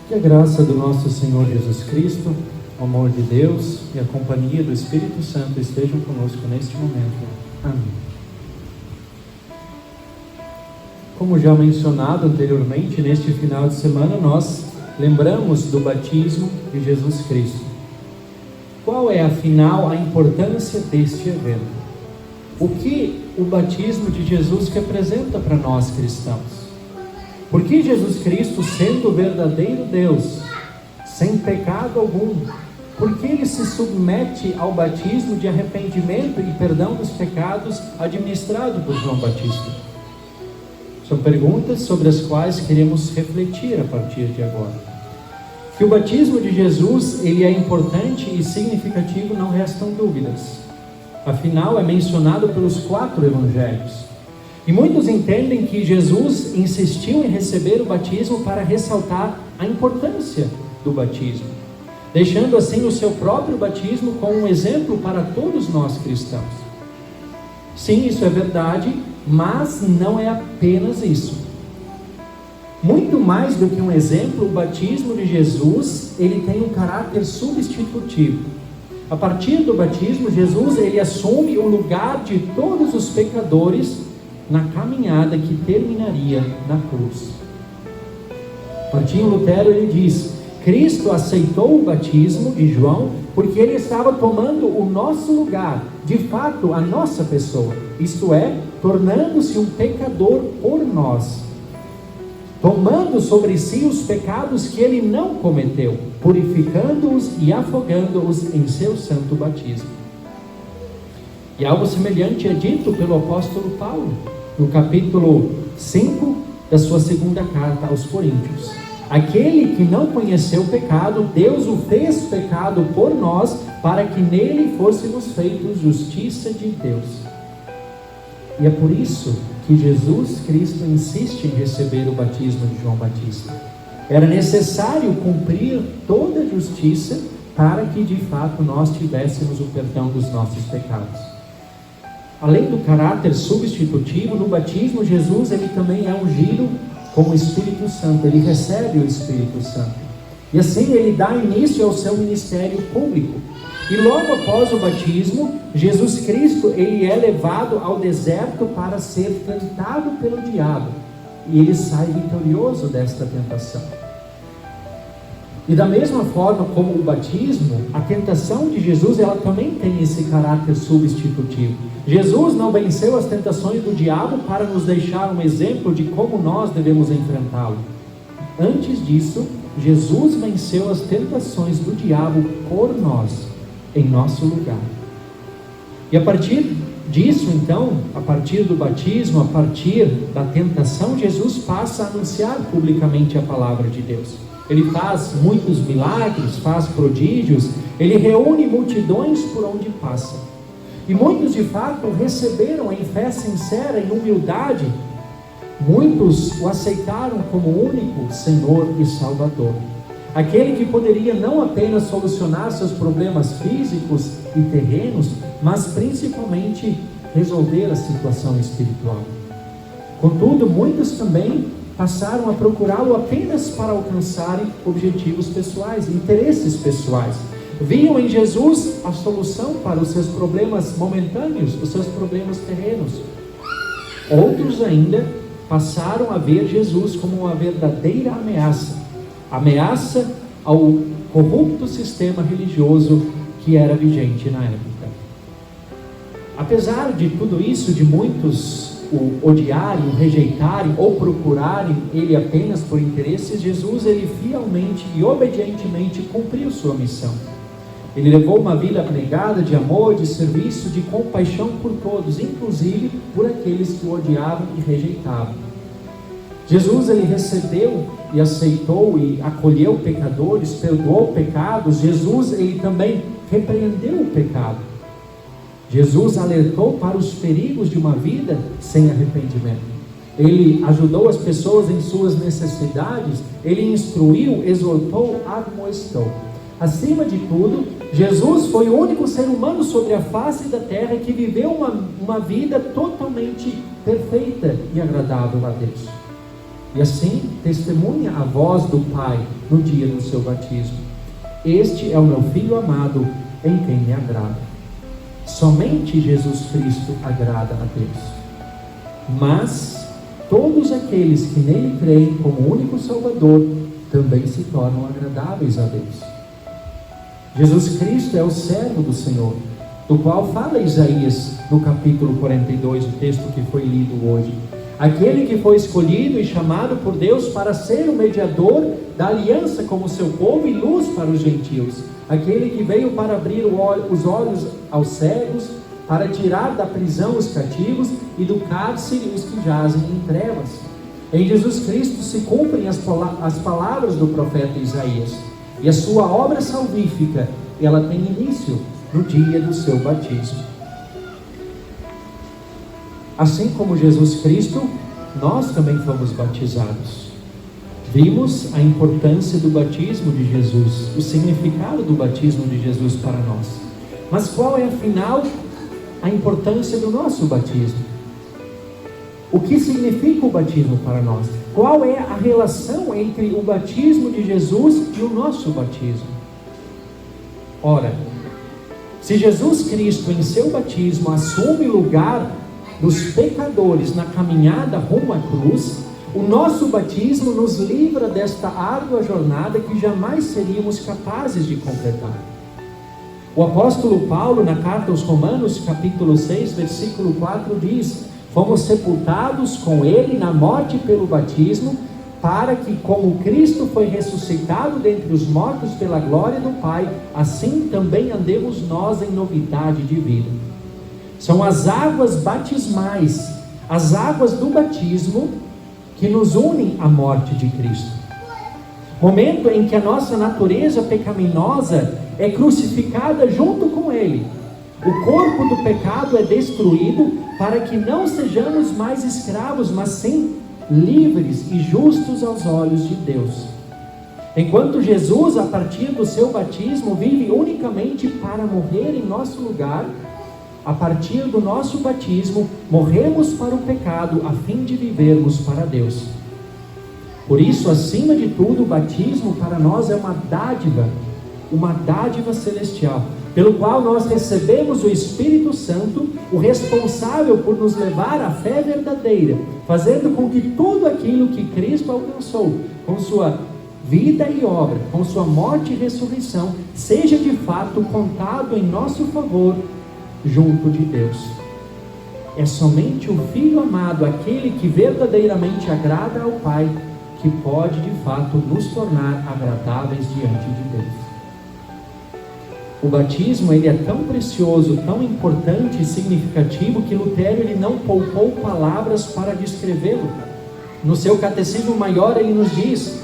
Que a graça do nosso Senhor Jesus Cristo, o amor de Deus e a companhia do Espírito Santo estejam conosco neste momento. Amém. Como já mencionado anteriormente, neste final de semana nós lembramos do batismo de Jesus Cristo. Qual é, afinal, a importância deste evento? O que o batismo de Jesus representa para nós cristãos? Por que Jesus Cristo, sendo o verdadeiro Deus, sem pecado algum, por que Ele se submete ao batismo de arrependimento e perdão dos pecados administrado por João Batista? São perguntas sobre as quais queremos refletir a partir de agora. Que o batismo de Jesus ele é importante e significativo, não restam dúvidas. Afinal, é mencionado pelos 4 evangelhos. E muitos entendem que Jesus insistiu em receber o batismo para ressaltar a importância do batismo, deixando assim o seu próprio batismo como um exemplo para todos nós cristãos. Sim, isso é verdade, mas não é apenas isso. Muito mais do que um exemplo, o batismo de Jesus, ele tem um caráter substitutivo. A partir do batismo, Jesus ele assume o lugar de todos os pecadores na caminhada que terminaria na cruz. Martinho Lutero ele diz: Cristo aceitou o batismo de João porque ele estava tomando o nosso lugar, de fato a nossa pessoa, isto é, tornando-se um pecador por nós, tomando sobre si os pecados que ele não cometeu, purificando-os e afogando-os em seu santo batismo. E algo semelhante é dito pelo apóstolo Paulo, no capítulo 5 da sua segunda carta aos Coríntios. Aquele que não conheceu o pecado, Deus o fez pecado por nós, para que nele fôssemos feitos justiça de Deus. E é por isso que Jesus Cristo insiste em receber o batismo de João Batista. Era necessário cumprir toda a justiça para que de fato nós tivéssemos o perdão dos nossos pecados. Além do caráter substitutivo, no batismo Jesus ele também é ungido com o Espírito Santo, ele recebe o Espírito Santo. E assim ele dá início ao seu ministério público. E logo após o batismo, Jesus Cristo ele é levado ao deserto para ser tentado pelo diabo. E ele sai vitorioso desta tentação. E da mesma forma como o batismo, a tentação de Jesus ela também tem esse caráter substitutivo. Jesus não venceu as tentações do diabo para nos deixar um exemplo de como nós devemos enfrentá-lo. Antes disso, Jesus venceu as tentações do diabo por nós, em nosso lugar. E a partir disso, então, a partir do batismo, a partir da tentação, Jesus passa a anunciar publicamente a palavra de Deus. Ele faz muitos milagres, faz prodígios, ele reúne multidões por onde passa. E muitos de fato receberam em fé sincera, em humildade. Muitos o aceitaram como único Senhor e Salvador. Aquele que poderia não apenas solucionar seus problemas físicos e terrenos, mas principalmente resolver a situação espiritual. Contudo, muitos também passaram a procurá-lo apenas para alcançarem objetivos pessoais, interesses pessoais. Viam em Jesus a solução para os seus problemas momentâneos, os seus problemas terrenos. Outros ainda passaram a ver Jesus como uma verdadeira ameaça ao corrupto sistema religioso que era vigente na época. Apesar de tudo isso, de muitos o odiarem, o rejeitarem ou procurarem ele apenas por interesses, Jesus ele fielmente e obedientemente cumpriu sua missão. Ele levou uma vida abnegada de amor, de serviço, de compaixão por todos, inclusive por aqueles que o odiavam e rejeitavam. Jesus ele recebeu e aceitou e acolheu pecadores, perdoou pecados. Jesus ele também repreendeu o pecado. Jesus alertou para os perigos de uma vida sem arrependimento. Ele ajudou as pessoas em suas necessidades. Ele instruiu, exortou, admoestou. Acima de tudo, Jesus foi o único ser humano sobre a face da terra que viveu uma vida totalmente perfeita e agradável a Deus. e assim testemunha a voz do Pai no dia do seu batismo: este é o meu Filho amado, em quem me agrado. Somente Jesus Cristo agrada a Deus. Mas todos aqueles que nele creem como único Salvador também se tornam agradáveis a Deus. Jesus Cristo é o servo do Senhor, do qual fala Isaías no capítulo 42, o texto que foi lido hoje. Aquele que foi escolhido e chamado por Deus para ser o mediador da aliança como seu povo e luz para os gentios. Aquele que veio para abrir os olhos aos cegos, para tirar da prisão os cativos e do cárcere os que jazem em trevas. Em Jesus Cristo se cumprem as palavras do profeta Isaías. E a sua obra salvífica, ela tem início no dia do seu batismo. Assim como Jesus Cristo, nós também fomos batizados. Vimos a importância do batismo de Jesus, o significado do batismo de Jesus para nós. Mas qual é, afinal, a importância do nosso batismo? O que significa o batismo para nós? Qual é a relação entre o batismo de Jesus e o nosso batismo? Ora, se Jesus Cristo em seu batismo assume o lugar dos pecadores na caminhada rumo à cruz, o nosso batismo nos livra desta árdua jornada que jamais seríamos capazes de completar. O apóstolo Paulo, na carta aos Romanos, capítulo 6, versículo 4, diz: fomos sepultados com ele na morte pelo batismo, para que, como Cristo foi ressuscitado dentre os mortos pela glória do Pai, assim também andemos nós em novidade de vida. São as águas batismais, as águas do batismo, que nos unem à morte de Cristo. Momento em que a nossa natureza pecaminosa é crucificada junto com Ele. O corpo do pecado é destruído para que não sejamos mais escravos, mas sim livres e justos aos olhos de Deus. Enquanto Jesus, a partir do seu batismo, vive unicamente para morrer em nosso lugar, a partir do nosso batismo, morremos para o pecado a fim de vivermos para Deus. Por isso, acima de tudo, o batismo para nós é uma dádiva celestial, pelo qual nós recebemos o Espírito Santo, o responsável por nos levar à fé verdadeira, fazendo com que tudo aquilo que Cristo alcançou, com sua vida e obra, com sua morte e ressurreição, seja de fato contado em nosso favor junto de Deus. É somente o Filho amado, aquele que verdadeiramente agrada ao Pai, que pode de fato nos tornar agradáveis diante de Deus. O batismo, ele é tão precioso, tão importante e significativo que Lutero, ele não poupou palavras para descrevê-lo. No seu Catecismo Maior ele nos diz,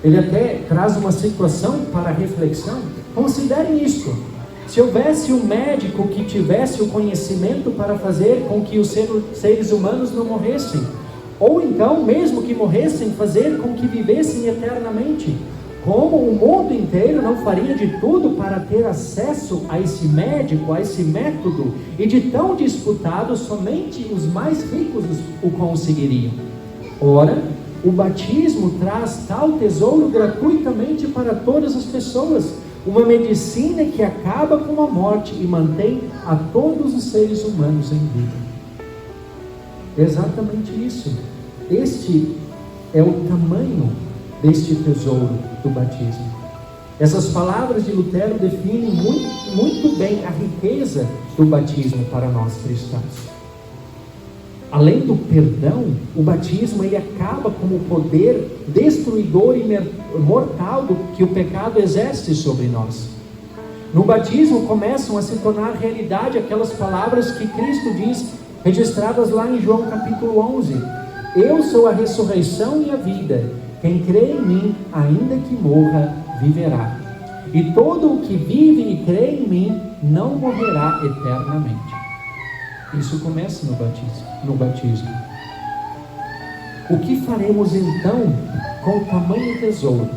ele até traz uma situação para reflexão. Considerem isto: se houvesse um médico que tivesse o conhecimento para fazer com que os seres humanos não morressem, ou então, mesmo que morressem, fazer com que vivessem eternamente, como o mundo inteiro não faria de tudo para ter acesso a esse médico, a esse método, e de tão disputado, somente os mais ricos o conseguiriam. Ora, o batismo traz tal tesouro gratuitamente para todas as pessoas, uma medicina que acaba com a morte e mantém a todos os seres humanos em vida. Exatamente isso. Este é o tamanho deste tesouro do batismo. Essas palavras de Lutero definem muito bem a riqueza do batismo para nós cristãos. Além do perdão, o batismo, ele acaba com o poder destruidor e mortal que o pecado exerce sobre nós. No batismo começam a se tornar realidade aquelas palavras que Cristo diz, registradas lá em João capítulo 11: eu sou a ressurreição e a vida, quem crê em mim, ainda que morra, viverá. E todo o que vive e crê em mim, não morrerá eternamente. Isso começa no batismo. O que faremos então com o tamanho tesouro?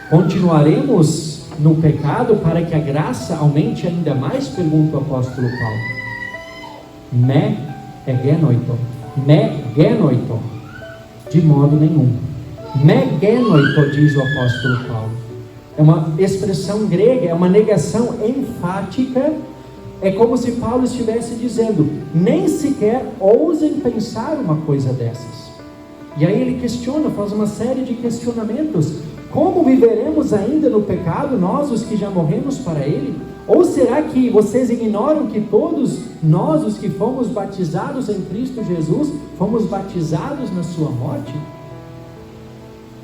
Continuaremos no pecado para que a graça aumente ainda mais? Pergunta o apóstolo Paulo. Me genoito. De modo nenhum. Megenoito, diz o apóstolo Paulo. É uma expressão grega, é uma negação enfática. É como se Paulo estivesse dizendo: nem sequer ousem pensar uma coisa dessas. E aí ele questiona, faz uma série de questionamentos. Como viveremos ainda no pecado, nós os que já morremos para ele? Ou será que vocês ignoram que todos nós, os que fomos batizados em Cristo Jesus, fomos batizados na sua morte?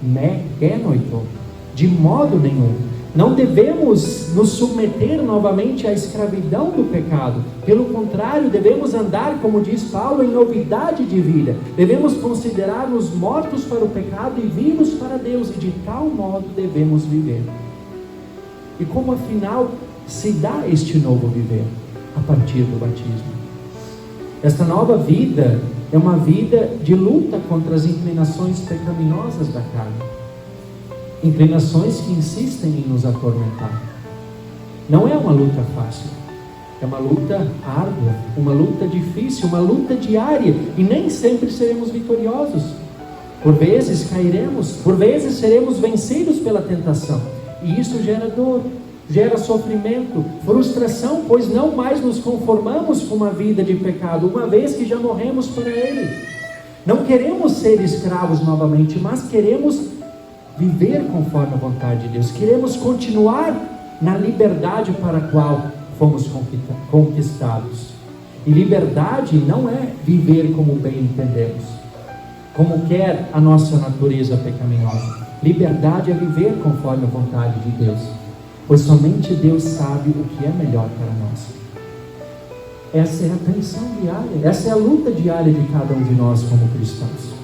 Megenoito, de modo nenhum. Não devemos nos submeter novamente à escravidão do pecado. Pelo contrário, devemos andar, como diz Paulo, em novidade de vida. Devemos considerar-nos mortos para o pecado e vivos para Deus, e de tal modo devemos viver. E como afinal se dá este novo viver? A partir do batismo. Esta nova vida é uma vida de luta contra as inclinações pecaminosas da carne. Inclinações que insistem em nos atormentar. Não é uma luta fácil. É uma luta árdua, uma luta difícil, uma luta diária. E nem sempre seremos vitoriosos. Por vezes cairemos, por vezes seremos vencidos pela tentação. E isso gera dor, gera sofrimento, frustração, pois não mais nos conformamos com uma vida de pecado, uma vez que já morremos para ele. Não queremos ser escravos novamente, mas queremos viver conforme a vontade de Deus. Queremos continuar na liberdade para a qual fomos conquistados. E liberdade não é viver como bem entendemos, como quer a nossa natureza pecaminosa. Liberdade é viver conforme a vontade de Deus, pois somente Deus sabe o que é melhor para nós. Essa é a tensão diária, essa é a luta diária de cada um de nós como cristãos.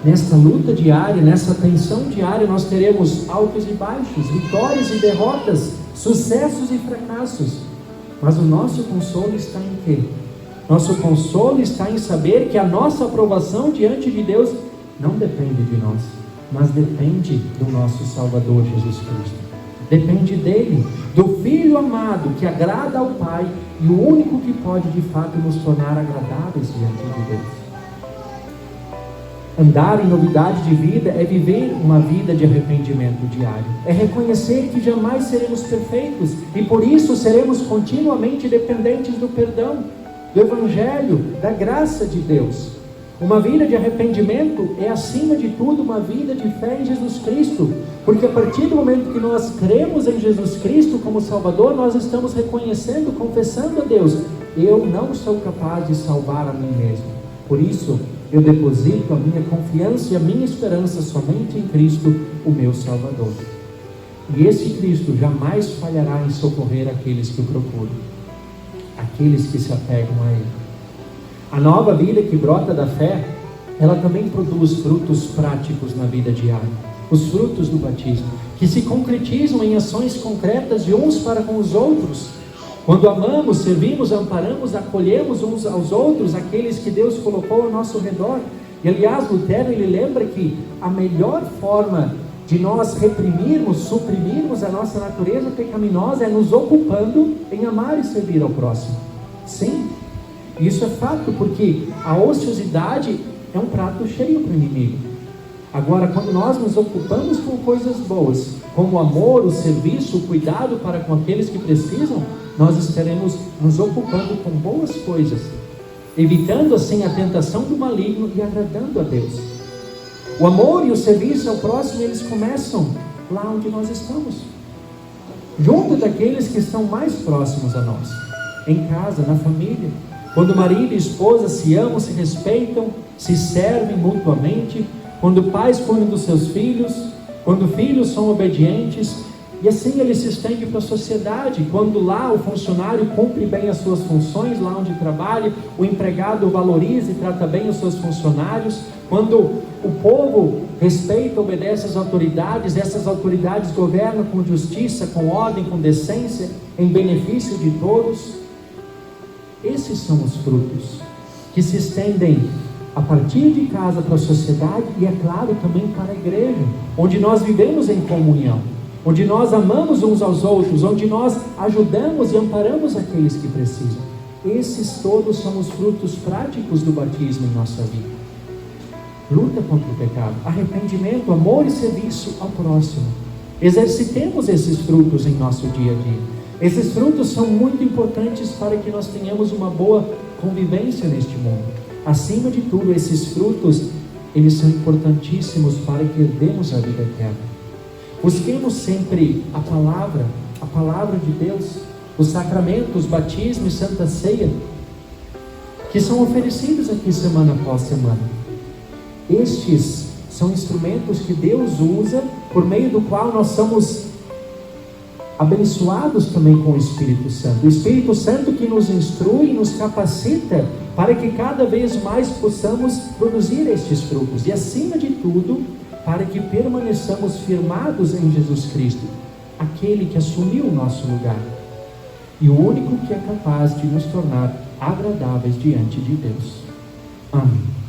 Nesta luta diária, nessa tensão diária, nós teremos altos e baixos, vitórias e derrotas, sucessos e fracassos. Mas o nosso consolo está em quê? Nosso consolo está em saber que a nossa aprovação diante de Deus não depende de nós, mas depende do nosso Salvador Jesus Cristo. Depende dele, do Filho amado que agrada ao Pai e o único que pode de fato nos tornar agradáveis diante de Deus. Andar em novidade de vida é viver uma vida de arrependimento diário. É reconhecer que jamais seremos perfeitos e por isso seremos continuamente dependentes do perdão, do Evangelho, da graça de Deus. Uma vida de arrependimento é, acima de tudo, uma vida de fé em Jesus Cristo, porque a partir do momento que nós cremos em Jesus Cristo como Salvador, nós estamos reconhecendo, confessando a Deus: eu não sou capaz de salvar a mim mesmo. Por isso, eu deposito a minha confiança e a minha esperança somente em Cristo, o meu Salvador. E esse Cristo jamais falhará em socorrer aqueles que o procuram, aqueles que se apegam a Ele. A nova vida que brota da fé, ela também produz frutos práticos na vida diária. Os frutos do batismo, que se concretizam em ações concretas de uns para com os outros. Quando amamos, servimos, amparamos, acolhemos uns aos outros, aqueles que Deus colocou ao nosso redor. E aliás, Lutero, ele lembra que a melhor forma de nós reprimirmos, suprimirmos a nossa natureza pecaminosa é nos ocupando em amar e servir ao próximo. Sim, isso é fato, porque a ociosidade é um prato cheio para o inimigo. Agora, quando nós nos ocupamos com coisas boas, como o amor, o serviço, o cuidado para com aqueles que precisam, nós estaremos nos ocupando com boas coisas, evitando assim a tentação do maligno e agradando a Deus. O amor e o serviço ao próximo, eles começam lá onde nós estamos, junto daqueles que estão mais próximos a nós, em casa, na família. Quando marido e esposa se amam, se respeitam, se servem mutuamente, quando pais cuidam dos seus filhos, quando filhos são obedientes, e assim ele se estende para a sociedade. Quando lá o funcionário cumpre bem as suas funções, lá onde trabalha, o empregado valoriza e trata bem os seus funcionários, quando o povo respeita, obedece às autoridades, essas autoridades governam com justiça, com ordem, com decência, em benefício de todos. Esses são os frutos que se estendem a partir de casa para a sociedade e, é claro, também para a igreja, onde nós vivemos em comunhão, onde nós amamos uns aos outros, onde nós ajudamos e amparamos aqueles que precisam. Esses todos são os frutos práticos do batismo em nossa vida. luta contra o pecado, arrependimento, amor e serviço ao próximo. Exercitemos esses frutos em nosso dia a dia. Esses frutos são muito importantes para que nós tenhamos uma boa convivência neste mundo. Acima de tudo, esses frutos, eles são importantíssimos para que herdemos a vida eterna. Busquemos sempre a palavra de Deus, os sacramentos, batismo e santa ceia, que são oferecidos aqui semana após semana. Estes são instrumentos que Deus usa, por meio do qual nós somos abençoados também com o Espírito Santo. O Espírito Santo que nos instrui e nos capacita para que cada vez mais possamos produzir estes frutos. E acima de tudo, para que permaneçamos firmados em Jesus Cristo, aquele que assumiu o nosso lugar. E o único que é capaz de nos tornar agradáveis diante de Deus. Amém.